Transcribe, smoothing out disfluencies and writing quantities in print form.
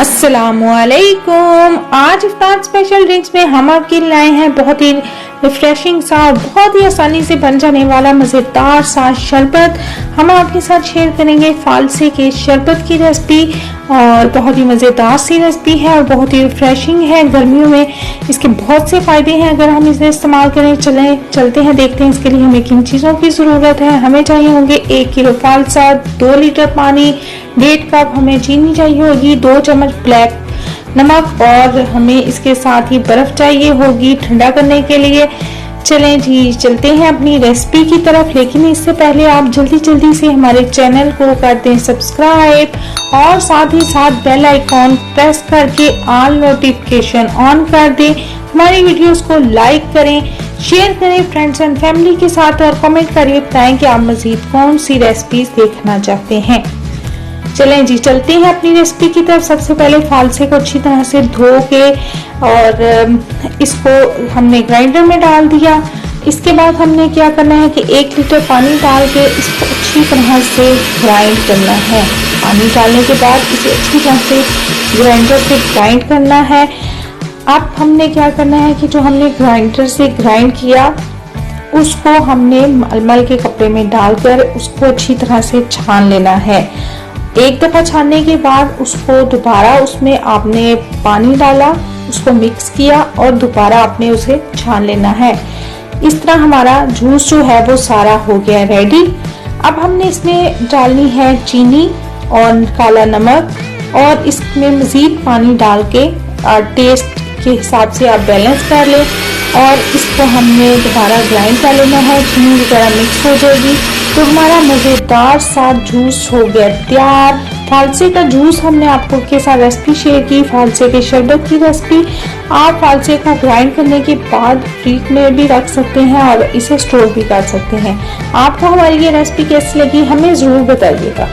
अस्सलाम वालेकुम। आज इफ्तार स्पेशल ड्रिंक्स में हम आपके लिए लाए हैं बहुत ही रिफ्रेशिंग सा और बहुत ही आसानी से बन जाने वाला मज़ेदार सा शरबत। हम आपके साथ शेयर करेंगे फालसे के शरबत की रेसिपी और बहुत ही मज़ेदार सी रेसिपी है और बहुत ही रिफ्रेशिंग है। गर्मियों में इसके बहुत से फ़ायदे हैं अगर हम इसे इस्तेमाल करें। चलते हैं देखते हैं इसके लिए हमें किन चीज़ों की ज़रूरत है। हमें चाहिए होंगे 1 किलो फालसा, 2 लीटर पानी, 1.5 कप हमें चीनी चाहिए होगी, 2 चम्मच ब्लैक नमक और हमें इसके साथ ही बर्फ चाहिए होगी ठंडा करने के लिए। चलें जी चलते हैं अपनी रेसिपी की तरफ, लेकिन इससे पहले आप जल्दी से हमारे चैनल को कर दें सब्सक्राइब और साथ ही साथ बेल आइकॉन प्रेस करके ऑल नोटिफिकेशन ऑन कर दें। हमारी वीडियोस को लाइक करें, शेयर करें फ्रेंड्स एंड फैमिली के साथ और कमेंट करके बताएं कि आप मजीद कौन सी रेसिपीज देखना चाहते हैं। चलें जी चलते हैं अपनी रेसिपी की तरफ। सबसे पहले फालसे को अच्छी तरह से धो के और इसको हमने ग्राइंडर में डाल दिया। इसके बाद हमने क्या करना है कि 1 लीटर पानी डाल के इसको अच्छी तरह से ग्राइंड करना है। पानी डालने के बाद इसे अच्छी तरह से ग्राइंडर से ग्राइंड करना है। अब हमने क्या करना है कि जो हमने ग्राइंडर से ग्राइंड किया उसको हमने मलमल के कपड़े में डालकर उसको अच्छी तरह से छान लेना है। एक दफा छानने के बाद उसको दोबारा उसमें आपने पानी डाला, उसको मिक्स किया और दोबारा आपने उसे छान लेना है। इस तरह हमारा जूस जो है वो सारा हो गया रेडी। अब हमने इसमें डालनी है चीनी और काला नमक और इसमें मजीद पानी डाल के टेस्ट के हिसाब से आप बैलेंस कर लें और इसको हमने दोबारा ग्राइंड कर लेना है। चीनी वगैरह मिक्स हो जाएगी तो हमारा मज़ेदार सा जूस हो गया तैयार। फालसे का जूस हमने आपको के साथ रेसिपी शेयर की, फालसे के शरबत की रेसिपी। आप फालसे को ग्राइंड करने के बाद फ्रिज में भी रख सकते हैं और इसे स्टोर भी कर सकते हैं। आपको हमारी ये रेसिपी कैसी लगी हमें ज़रूर बताइएगा।